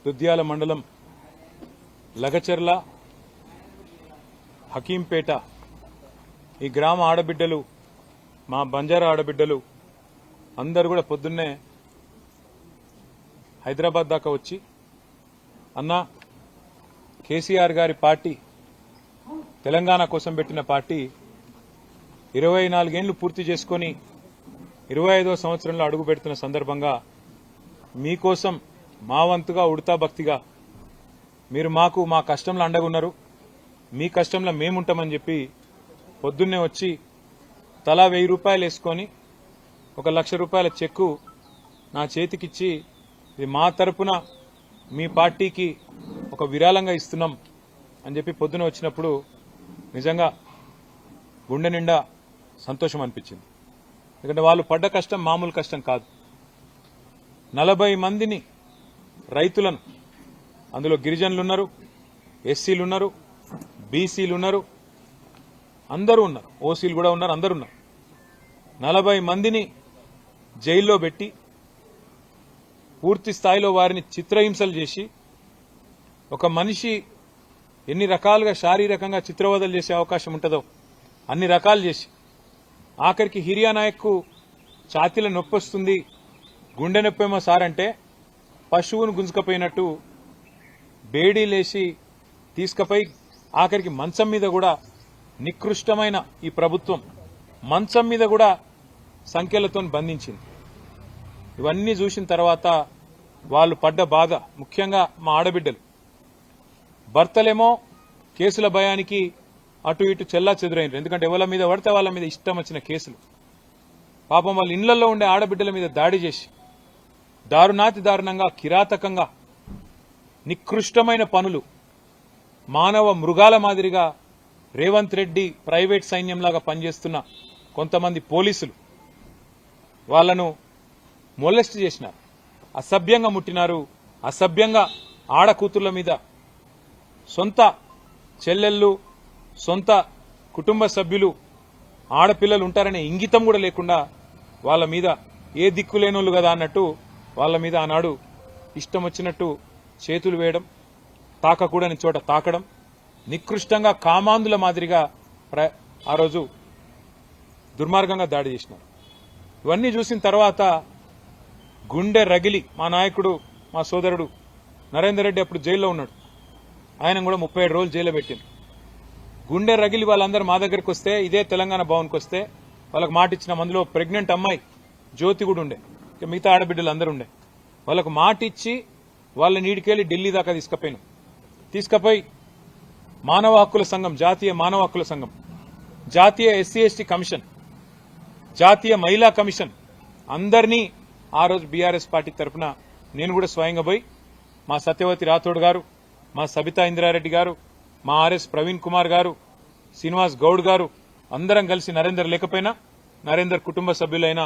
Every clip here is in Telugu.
దుద్యాల మండలం లగచర్ల హకీంపేట ఈ గ్రామ ఆడబిడ్డలు మా బంజారా ఆడబిడ్డలు అందరూ కూడా పొద్దున్నే హైదరాబాద్ దాకా వచ్చి అన్న కేసీఆర్ గారి పార్టీ తెలంగాణ కోసం పెట్టిన పార్టీ 24 ఏళ్లు పూర్తి చేసుకుని 25వ సంవత్సరంలో అడుగు పెడుతున్న సందర్భంగా మీకోసం మా వంతుగా ఉడతా భక్తిగా మీరు మాకు మా కష్టంలో అండగున్నారు, మీ కష్టంలో మేముంటామని చెప్పి పొద్దున్నే వచ్చి తలా 1000 రూపాయలు వేసుకొని 1 లక్ష రూపాయల చెక్కు నా చేతికిచ్చి ఇది మా తరపున మీ పార్టీకి ఒక విరాళంగా ఇస్తున్నాం అని చెప్పి పొద్దున వచ్చినప్పుడు నిజంగా గుండె నిండా సంతోషం అనిపించింది. ఎందుకంటే వాళ్ళు పడ్డ కష్టం మామూలు కష్టం కాదు. 40 మందిని రైతులను, అందులో గిరిజనులు ఉన్నారు, ఎస్సీలు ఉన్నారు, బీసీలు ఉన్నారు, అందరూ ఉన్నారు, ఓసీలు కూడా ఉన్నారు, అందరూ ఉన్నారు. 40 మందిని జైల్లో పెట్టి పూర్తి స్థాయిలో వారిని చిత్రహింసలు చేసి ఒక మనిషి ఎన్ని రకాలుగా శారీరకంగా చిత్రవదలు చేసే అవకాశం ఉంటుందో అన్ని రకాలు చేసి ఆఖరికి హిరియా నాయక్కు ఛాతీల నొప్పి వస్తుంది, గుండె నొప్పేమో సార్ అంటే పశువును గుంజుకపోయినట్టు బేడీలేసి తీసుకుపోయి ఆఖరికి మంచం మీద కూడా నికృష్టమైన ఈ ప్రభుత్వం మంచం మీద కూడా సంఖ్యలతో బంధించింది. ఇవన్నీ చూసిన తర్వాత వాళ్ళు పడ్డ బాధ, ముఖ్యంగా మా ఆడబిడ్డలు భర్తలేమో కేసుల భయానికి అటు ఇటు చెల్లా చెదురైనరు. ఎందుకంటే ఎవరి మీద పడితే వాళ్ళ మీద ఇష్టం వచ్చిన కేసులు. పాపం వాళ్ళ ఇళ్లలో ఉండే ఆడబిడ్డల మీద దాడి చేసి దారుణాతి దారుణంగా కిరాతకంగా నికృష్టమైన పనులు మానవ మృగాల మాదిరిగా రేవంత్ రెడ్డి ప్రైవేట్ సైన్యంలాగా పనిచేస్తున్న కొంతమంది పోలీసులు వాళ్లను మొలెస్ట్ చేసినారు, అసభ్యంగా ముట్టినారు, అసభ్యంగా ఆడకూతుర్ల మీద సొంత చెల్లెళ్ళు, సొంత కుటుంబ సభ్యులు, ఆడపిల్లలు ఉంటారనే ఇంగితం కూడా లేకుండా వాళ్ళ మీద ఏ దిక్కు లేనోళ్ళు కదా అన్నట్టు వాళ్ళ మీద ఆనాడు ఇష్టం వచ్చినట్టు చేతులు వేయడం, తాకకూడని చోట తాకడం, నికృష్టంగా కామాంధుల మాదిరిగా ఆ రోజు దుర్మార్గంగా దాడి చేసినారు. ఇవన్నీ చూసిన తర్వాత గుండె రగిలి మా నాయకుడు, మా సోదరుడు నరేందర్ రెడ్డి అప్పుడు జైల్లో ఉన్నాడు, ఆయన కూడా 37 రోజులు జైల్లో పెట్టింది. గుండె రగిలి వాళ్ళందరూ మా దగ్గరికి వస్తే, ఇదే తెలంగాణ భవన్కి వస్తే వాళ్ళకు మాట ఇచ్చిన, అందులో ప్రెగ్నెంట్ అమ్మాయి జ్యోతి కూడా ఉండే, మిగతా ఆడబిడ్డలు అందరూ ఉండే, వాళ్ళకు మాట ఇచ్చి వాళ్ళ నీడికెళ్లి ఢిల్లీ దాకా తీసుకుపోయి మానవ హక్కుల సంఘం, జాతీయ మానవ హక్కుల సంఘం, జాతీయ ఎస్సీ ఎస్టీ కమిషన్, జాతీయ మహిళా కమిషన్ అందరినీ ఆ రోజు బీఆర్ఎస్ పార్టీ తరఫున నేను కూడా స్వయంగా పోయి మా సత్యవతి రాథోడ్ గారు, మా సబితా ఇంద్రారెడ్డి గారు, మా ఆర్ఎస్ ప్రవీణ్ కుమార్ గారు, శ్రీనివాస్ గౌడ్ గారు అందరం కలిసి నరేందర్ లేకపోయినా నరేందర్ కుటుంబ సభ్యులైన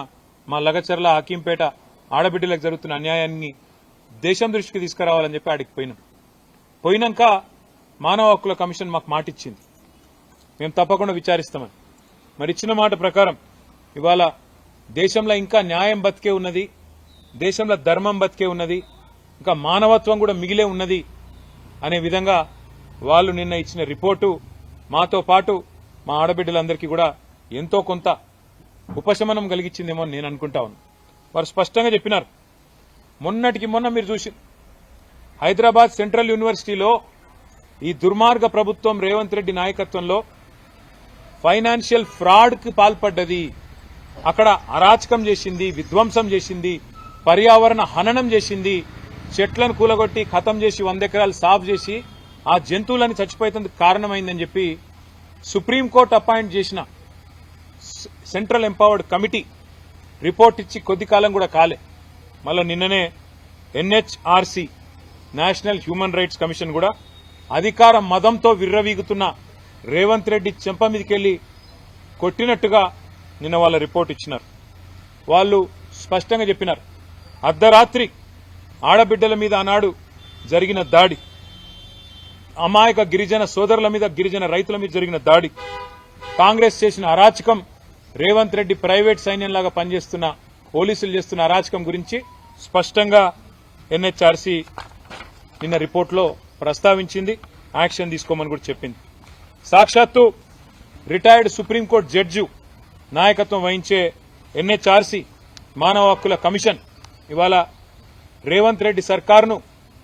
మా లగచర్ల హకీంపేట ఆడబిడ్డలకు జరుగుతున్న అన్యాయాన్ని దేశం దృష్టికి తీసుకురావాలని చెప్పి ఆడికి పోయినాక మానవ హక్కుల కమిషన్ మాకు మాట ఇచ్చింది, మేము తప్పకుండా విచారిస్తామని. మరి ఇచ్చిన మాట ప్రకారం ఇవాళ దేశంలో ఇంకా న్యాయం బతికే ఉన్నది, దేశంలో ధర్మం బతికే ఉన్నది, ఇంకా మానవత్వం కూడా మిగిలే ఉన్నది అనే విధంగా వాళ్ళు నిన్న ఇచ్చిన రిపోర్టు మాతో పాటు మా ఆడబిడ్డలందరికీ కూడా ఎంతో కొంత ఉపశమనం కలిగించిందేమో నేను అనుకుంటా ఉన్నాను. వారు స్పష్టంగా చెప్పినారు, మొన్నటికి మొన్న మీరు చూసి హైదరాబాద్ సెంట్రల్ యూనివర్సిటీలో ఈ దుర్మార్గ ప్రభుత్వం రేవంత్ రెడ్డి నాయకత్వంలో ఫైనాన్షియల్ ఫ్రాడ్ కి పాల్పడ్డది, అక్కడ అరాచకం చేసింది, విధ్వంసం చేసింది, పర్యావరణ హననం చేసింది, చెట్లను కూలగొట్టి ఖతం చేసి 100 ఎకరాలు సాఫ్ చేసి ఆ జంతువులని చచ్చిపోయేందుకు కారణమైందని చెప్పి సుప్రీంకోర్టు అపాయింట్ చేసిన సెంట్రల్ ఎంపవర్డ్ కమిటీ రిపోర్ట్ ఇచ్చి కొద్ది కాలం కూడా కాలే. మళ్ళీ నిన్ననే NHRC national human rights commission కూడా అధికార మదంతో విర్రవీగుతున్న రేవంత్ రెడ్డి చెంప మీదకెళ్లి కొట్టినట్టుగా నిన్న వాళ్ళ రిపోర్ట్ ఇచ్చినారు. వాళ్ళు స్పష్టంగా చెప్పినారు, అర్ధరాత్రి ఆడబిడ్డల మీద ఆనాడు జరిగిన దాడి, అమాయక గిరిజన సోదరుల మీద, గిరిజన రైతుల మీద జరిగిన దాడి, కాంగ్రెస్ చేసిన అరాచకం, రేవంత్ రెడ్డి ప్రైవేట్ సైన్యంలాగా పనిచేస్తున్న పోలీసులు చేస్తున్న అరాచకం గురించి స్పష్టంగా ఎన్హెచ్ఆర్సీ నిన్న రిపోర్టులో ప్రస్తావించింది, యాక్షన్ తీసుకోమని కూడా చెప్పింది. సాక్షాత్తు రిటైర్డ్ సుప్రీంకోర్టు జడ్జి నాయకత్వం వహించే ఎన్హెచ్ఆర్సీ మానవ హక్కుల కమిషన్ ఇవాళ రేవంత్ రెడ్డి సర్కారును,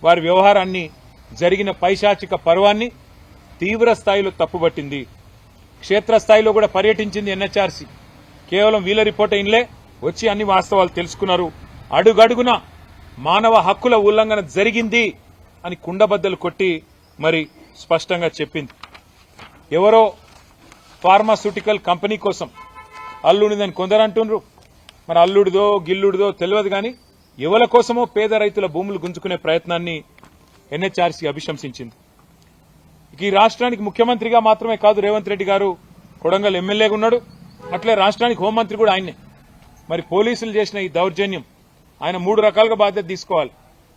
వారి వ్యవహారాన్ని, జరిగిన పైశాచిక పర్వాన్ని తీవ్ర స్థాయిలో తప్పుబట్టింది. క్షేత్రస్థాయిలో కూడా పర్యటించింది ఎన్హెచ్ఆర్సీ. కేవలం వీళ్ళ రిపోర్ట్ ఇన్లే వచ్చి అన్ని వాస్తవాలు తెలుసుకున్నారు. అడుగడుగున మానవ హక్కుల ఉల్లంఘన జరిగింది అని కుండబద్దలు కొట్టి మరి స్పష్టంగా చెప్పింది. ఎవరో ఫార్మాస్యూటికల్ కంపెనీ కోసం అల్లుడిదని కొందరు అంటున్నారు. మరి అల్లుడిదో గిల్లుడిదో తెలియదు కానీ ఎవల కోసమో పేద రైతుల భూములు గుంజుకునే ప్రయత్నాన్ని ఎన్హెచ్ఆర్సీ అభిశంసించింది. ఈ రాష్ట్రానికి ముఖ్యమంత్రిగా మాత్రమే కాదు రేవంత్ రెడ్డి గారు, కొడంగల్ ఎమ్మెల్యేగా ఉన్నాడు. అట్లే రాష్ట్రానికి హోంమంత్రి కూడా ఆయనే. మరి పోలీసులు చేసిన ఈ దౌర్జన్యం ఆయన 3 రకాలుగా బాధ్యత తీసుకోవాలి.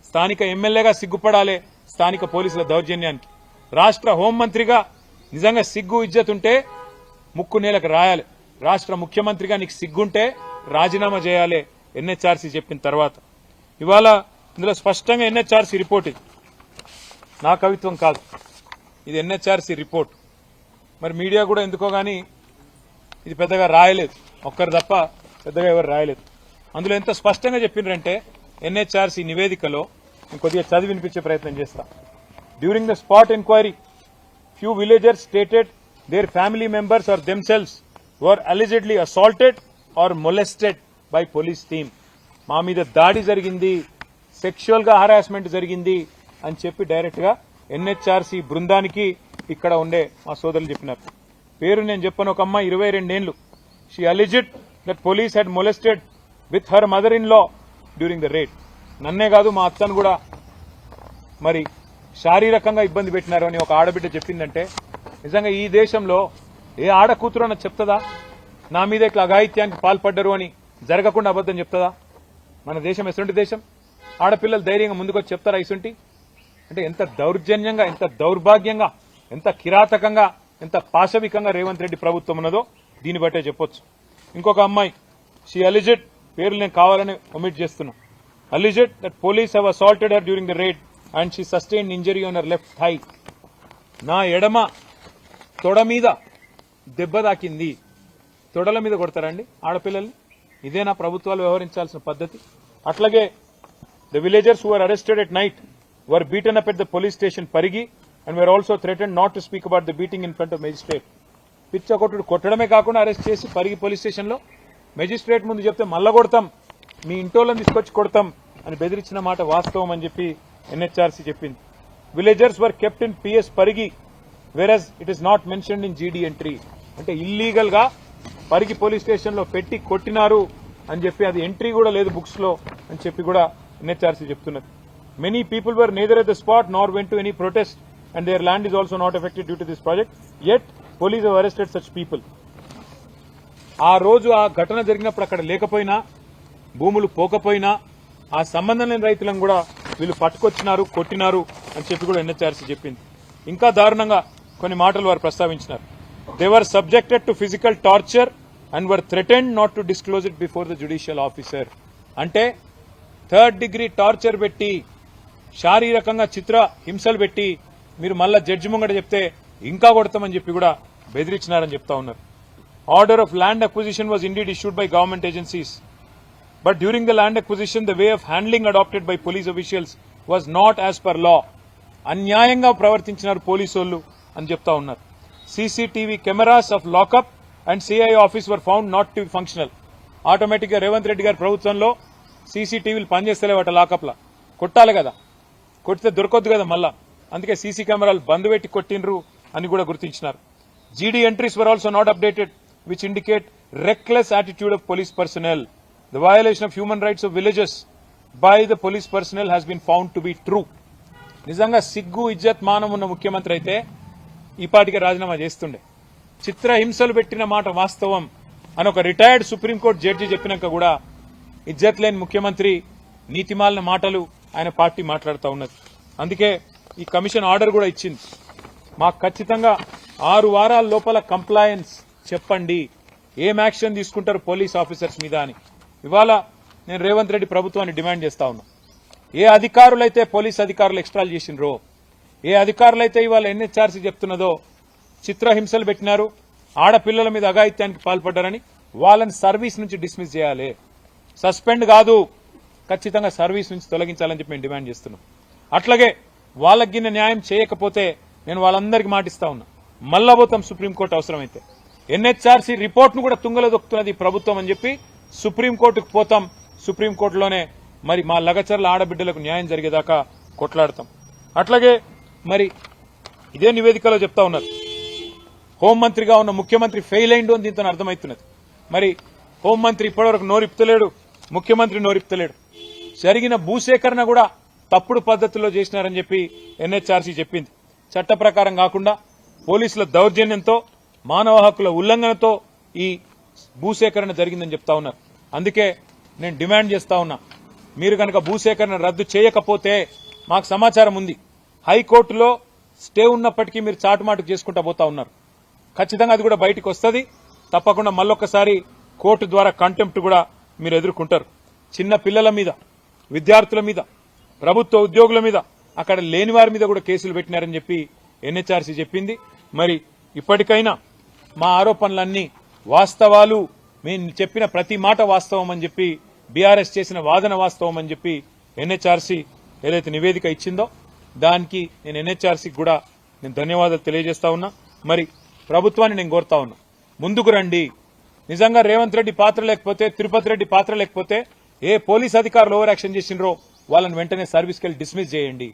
స్థానిక ఎమ్మెల్యేగా సిగ్గుపడాలి స్థానిక పోలీసుల దౌర్జన్యానికి. రాష్ట్ర హోంమంత్రిగా నిజంగా సిగ్గు ఇజ్జత్ ఉంటే ముక్కు నేలకు రాయాలి. రాష్ట్ర ముఖ్యమంత్రిగా నీకు సిగ్గుంటే రాజీనామా చేయాలి ఎన్హెచ్ఆర్సీ చెప్పిన తర్వాత. ఇవాళ ఇందులో స్పష్టంగా ఎన్హెచ్ఆర్సీ రిపోర్ట్, ఇది నా కవిత్వం కాదు, ఇది ఎన్హెచ్ఆర్సీ రిపోర్ట్. మరి మీడియా కూడా ఎందుకో గానీ ఇది పెద్దగా రాయలేదు, ఒక్కరు తప్ప పెద్దగా ఎవరు రాయలేదు. అందులో ఎంత స్పష్టంగా చెప్పిండ్రంటే ఎన్హెచ్ఆర్సీ నివేదికలో నేను కొద్దిగా చదివి వినిపించే ప్రయత్నం చేస్తా. During the spot enquiry few villagers stated their family members or themselves were allegedly assaulted or molested by police team. మా మీద దాడి జరిగింది, సెక్షువల్ గా హరాస్మెంట్ జరిగింది అని చెప్పి డైరెక్ట్ గా ఎన్హెచ్ఆర్సీ బృందానికి ఇక్కడ ఉండే మా సోదరులు చెప్పినారు. పేరు నేను చెప్పను. ఒక అమ్మాయి 22 ఏళ్లు. She alleged that police had molested with her mother in law during the raid. నన్నే కాదు మా అత్తను కూడా మరి శారీరకంగా ఇబ్బంది పెట్టినారు అని ఒక ఆడబిడ్డ చెప్పిందంటే నిజంగా ఈ దేశంలో ఏ ఆడ కూతురు అన్న చెప్తుందా నా మీద ఇట్లా అఘాయిత్యానికి పాల్పడ్డరు అని జరగకుండా అబద్దం చెప్తుందా? మన దేశం ఎటువంటి దేశం? ఆడపిల్లలు ధైర్యంగా ముందుకొచ్చి చెప్తారా ఇసుంటి? అంటే ఎంత దౌర్జన్యంగా, ఎంత దౌర్భాగ్యంగా, ఎంత కిరాతకంగా, ఎంత పాశవికంగా రేవంత్ రెడ్డి ప్రభుత్వం ఉన్నదో దీన్ని బట్టే చెప్పొచ్చు. ఇంకొక అమ్మాయి షీ అలిజెడ్, పేర్లు నేను కావాలని ఒమిట్ చేస్తున్నా, alleged that police have assaulted her during the raid and she sustained injury on her left thigh. నా ఎడమ తొడ మీద దెబ్బ తాకింది. తొడల మీద కొడతారండి ఆడపిల్లల్ని? ఇదేనా ప్రభుత్వాలు వ్యవహరించాల్సిన పద్ధతి? అట్లాగే the villagers who are arrested at night were beaten up at the police station Parigi and were also threatened not to speak about the beating in front of magistrate. పిచ్చ కొట్టుడు కొట్టడమే కాకుండా అరెస్ట్ చేసి పరిగి పోలీస్ స్టేషన్ లో మెజిస్ట్రేట్ ముందు చెప్తే మళ్ళా కొడతాం, మీ ఇంటోళ్ళని తీసుకొచ్చి కొడతాం అని బెదిరించిన మాట వాస్తవం అని చెప్పి ఎన్హెచ్ఆర్సీ చెప్పింది. Villagers were kept in PS Parigi whereas it is not mentioned in GD entry. అంటే ఇల్లీగల్ గా పరిగి పోలీస్ స్టేషన్ లో పెట్టి కొట్టినారు అని చెప్పి అది ఎంట్రీ కూడా లేదు బుక్స్ లో అని చెప్పి కూడా ఎన్హెచ్ఆర్సీ చెప్తున్నది. Many people were neither at the spot nor went to any protest and their land is also not affected due to this project yet police have arrested such people. ఆ రోజు ఆ ఘటన జరిగినప్పుడు అక్కడ లేకపోయినా, భూములు పోకపోయినా, ఆ సంబంధం లేని రైతులను కూడా వీళ్ళు పట్టుకొచ్చినారు, కొట్టినారు అని చెప్పి కూడా ఎన్హెచ్ఆర్సీ చెప్పింది. ఇంకా దారుణంగా కొన్ని మాటలు వారు ప్రస్తావించినారు. They were subjected to physical torture and were threatened not to disclose it before the judicial officer. అంటే 3rd డిగ్రీ టార్చర్ పెట్టి, శారీరకంగా చిత్ర హింసలు పెట్టి మీరు మళ్ళా జడ్జి ముంగట చెప్తే ఇంకా కొడతామని చెప్పి కూడా బెదిరించినారని చెప్తా ఉన్నారు. Order of land acquisition was indeed issued by government agencies. But during the land acquisition, the way of handling adopted by police officials was not as per law. అన్యాయంగా ప్రవర్తించినారు పోలీసోళ్లు అని చెప్తా ఉన్నారు. CCTV cameras of lockup and CI office were found not to functional. Automatic గా రేవంత్ రెడ్డి గారి ప్రభుత్వంలో సీసీటీవీలు పనిచేస్తలేవట లాకప్ లా. కొట్టాలి కదా, కొట్టితే దొరకొద్దు కదా మళ్ళా, అందుకే సీసీ కెమెరాలు బంద్ పెట్టి కొట్టిండ్రు అని కూడా గుర్తించినారు. జీడీ entries were also not updated which indicate reckless attitude of police personnel. The violation of human rights of villagers by the police personnel has been found to be true. నిజంగా సిగ్గు ఇజ్జత్ మానం ఉన్న ముఖ్యమంత్రి అయితే ఈ పాటికి రాజీనామా చేస్తుండే. చిత్రహింసలు పెట్టిన మాట వాస్తవం అని ఒక రిటైర్డ్ సుప్రీంకోర్టు జడ్జి చెప్పినాక కూడా ఇజ్జత్ లేని ముఖ్యమంత్రి, నీతిమాలిన మాటలు ఆయన పార్టీ మాట్లాడుతూ ఉన్నది. అందుకే ఈ కమిషన్ ఆర్డర్ కూడా ఇచ్చింది. మాకు ఖచ్చితంగా 6 వారాల లోపల కంప్లయన్స్ చెప్పండి, ఏం యాక్షన్ తీసుకుంటారు పోలీస్ ఆఫీసర్స్ మీద అని. ఇవాళ నేను రేవంత్ రెడ్డి ప్రభుత్వాన్ని డిమాండ్ చేస్తా ఉన్నా. ఏ అధికారులైతే పోలీస్ అధికారులు ఎక్స్ట్రాలు చేసినరో, ఏ అధికారులైతే ఇవాళ ఎన్హెచ్ఆర్సీ చెప్తున్నదో చిత్రహింసలు పెట్టినారు, ఆడపిల్లల మీద అఘాయిత్యానికి పాల్పడ్డారని వాళ్ళని సర్వీస్ నుంచి డిస్మిస్ చేయాలి. సస్పెండ్ కాదు, ఖచ్చితంగా సర్వీస్ నుంచి తొలగించాలని చెప్పి మేము డిమాండ్ చేస్తున్నాం. అట్లాగే వాళ్ళకి గిన్న న్యాయం చేయకపోతే నేను వాళ్ళందరికీ మాటిస్తా ఉన్నా, మళ్ళా పోతాం సుప్రీంకోర్టు అవసరమైతే. ఎన్హెచ్ఆర్సీ రిపోర్ట్ను కూడా తుంగలో దొక్కుతున్నది ప్రభుత్వం అని చెప్పి సుప్రీంకోర్టుకు పోతాం. సుప్రీంకోర్టులోనే మరి మా లగచర్ల ఆడబిడ్డలకు న్యాయం జరిగేదాకా కొట్లాడతాం. అట్లాగే మరి ఇదే నివేదికలో చెప్తా ఉన్నారు, హోంమంత్రిగా ఉన్న ముఖ్యమంత్రి ఫెయిల్ అయిండు అని దీంతో అర్థమవుతున్నది. మరి హోంమంత్రి ఇప్పటివరకు నోరిప్తలేడు, ముఖ్యమంత్రి నోరిప్తలేడు. జరిగిన భూసేకరణ కూడా తప్పుడు పద్ధతుల్లో చేసినారని చెప్పి ఎన్హెచ్ఆర్సీ చెప్పింది. చట్ట ప్రకారం కాకుండా పోలీసుల దౌర్జన్యంతో, మానవ హక్కుల ఉల్లంఘనతో ఈ భూసేకరణ జరిగిందని చెప్తా ఉన్నారు. అందుకే నేను డిమాండ్ చేస్తా ఉన్నా, మీరు కనుక భూసేకరణ రద్దు చేయకపోతే, మాకు సమాచారం ఉంది హైకోర్టులో స్టే ఉన్నప్పటికీ మీరు చాటుమాటుకు చేసుకుంటా పోతా ఉన్నారు. ఖచ్చితంగా అది కూడా బయటకు వస్తుంది. తప్పకుండా మళ్ళొక్కసారి కోర్టు ద్వారా కంటెంప్ట్ కూడా మీరు ఎదుర్కొంటారు. చిన్న పిల్లల మీద, విద్యార్థుల మీద, ప్రభుత్వ ఉద్యోగుల మీద, అక్కడ లేని వారి మీద కూడా కేసులు పెట్టినారని చెప్పి ఎన్హెచ్ఆర్సీ చెప్పింది. మరి ఇప్పటికైనా మా ఆరోపణలన్నీ వాస్తవాలు, మేము చెప్పిన ప్రతి మాట వాస్తవం అని చెప్పి, బీఆర్ఎస్ చేసిన వాదన వాస్తవం అని చెప్పి ఎన్హెచ్ఆర్సీ ఏదైతే నివేదిక ఇచ్చిందో దానికి నేను ఎన్హెచ్ఆర్సీకి కూడా నేను ధన్యవాదాలు తెలియజేస్తా ఉన్నా. మరి ప్రభుత్వాన్ని నేను కోరుతా ఉన్నా, ముందుకు రండి. నిజంగా రేవంత్ రెడ్డి పాత్ర లేకపోతే, తిరుపతి రెడ్డి పాత్ర లేకపోతే, ఏ పోలీస్ అధికారులు ఓవర్ యాక్షన్ చేసినరో వాళ్ళని వెంటనే సర్వీస్కి వెళ్ళి డిస్మిస్ చేయండి.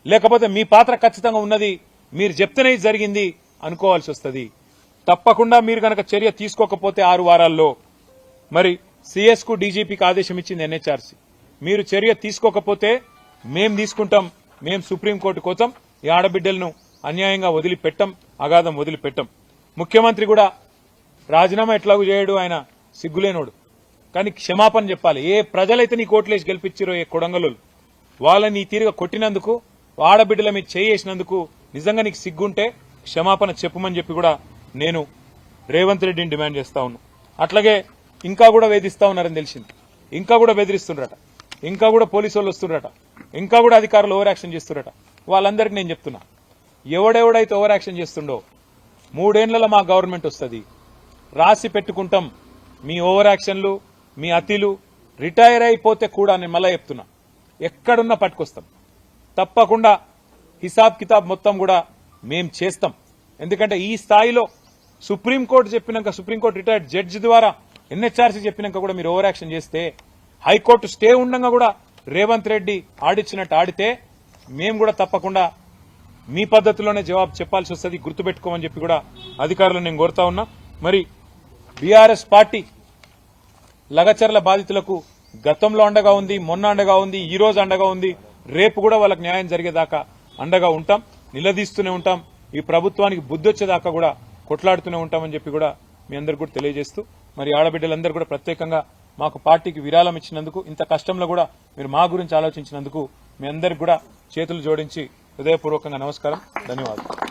లేకపోతే మీ పాత్ర ఖచ్చితంగా ఉన్నది, మీరు చెప్తేనే జరిగింది అనుకోవాల్సి వస్తుంది. తప్పకుండా మీరు కనుక చర్య తీసుకోకపోతే 6 వారాల్లో మరి సీఎస్ కు డీజీపీకి ఆదేశం ఇచ్చింది ఎన్హెచ్ఆర్సీ. మీరు చర్య తీసుకోకపోతే మేం తీసుకుంటాం, మేం సుప్రీంకోర్టు కోసం ఈ ఆడబిడ్డలను అన్యాయంగా వదిలిపెట్టం, అగాధం వదిలిపెట్టం. ముఖ్యమంత్రి కూడా రాజీనామా ఎట్లాగూ చేయడు, ఆయన సిగ్గులేనోడు. కానీ క్షమాపణ చెప్పాలి. ఏ ప్రజలైతే నీ కోట్లేసి గెలిపించారో, ఏ కొడంగలు వాళ్ళని ఈ తీరుగా కొట్టినందుకు, ఆడబిడ్డల మీద చేసినందుకు నిజంగా నీకు సిగ్గుంటే క్షమాపణ చెప్పమని చెప్పి కూడా నేను రేవంత్ రెడ్డిని డిమాండ్ చేస్తా ఉన్నా. అట్లాగే ఇంకా కూడా వేధిస్తా ఉన్నారని తెలిసింది, ఇంకా కూడా బెదిరిస్తుండ్రట, ఇంకా కూడా పోలీసు వాళ్ళు వస్తుండ్రట, ఇంకా కూడా అధికారులు ఓవర్ యాక్షన్ చేస్తుండ్రట. వాళ్ళందరికీ నేను చెప్తున్నా, ఎవడెవడైతే ఓవర్ యాక్షన్ చేస్తుండో 3 ఏళ్లలో మా గవర్నమెంట్ వస్తుంది, రాసి పెట్టుకుంటాం. మీ ఓవర్ యాక్షన్లు, మీ అతిలు రిటైర్ అయిపోతే కూడా నేను మళ్ళా చెప్తున్నా, ఎక్కడున్నా పట్టుకొస్తాం. తప్పకుండా హిసాబ్ కితాబ్ మొత్తం కూడా మేం చేస్తాం. ఎందుకంటే ఈ స్థాయిలో సుప్రీంకోర్టు చెప్పినాక, సుప్రీంకోర్టు రిటైర్డ్ జడ్జి ద్వారా ఎన్హెచ్ఆర్సీ చెప్పినాక కూడా మీరు ఓవర్ యాక్షన్ చేస్తే, హైకోర్టు స్టే ఉండగా కూడా రేవంత్ రెడ్డి ఆడిచ్చినట్టు ఆడితే మేము కూడా తప్పకుండా మీ పద్ధతిలోనే జవాబు చెప్పాల్సి వస్తుంది, గుర్తుపెట్టుకోమని చెప్పి కూడా అధికారులను నేను కోరుతా ఉన్నా. మరి బీఆర్ఎస్ పార్టీ లగచర్ల బాధితులకు గతంలో అండగా ఉంది, మొన్న అండగా ఉంది, ఈ రోజు అండగా ఉంది, రేపు కూడా వాళ్ళకి న్యాయం జరిగేదాకా అండగా ఉంటాం, నిలదీస్తూనే ఉంటాం. ఈ ప్రభుత్వానికి బుద్ధి వచ్చేదాకా కూడా కొట్లాడుతూనే ఉంటామని చెప్పి కూడా మీ అందరికీ కూడా తెలియజేస్తూ, మరి ఆడబిడ్డలందరూ కూడా ప్రత్యేకంగా మాకు పార్టీకి విరాళం ఇచ్చినందుకు, ఇంత కష్టంలో కూడా మీరు మా గురించి ఆలోచించినందుకు మీ అందరికి కూడా చేతులు జోడించి హృదయపూర్వకంగా నమస్కారం, ధన్యవాదాలు.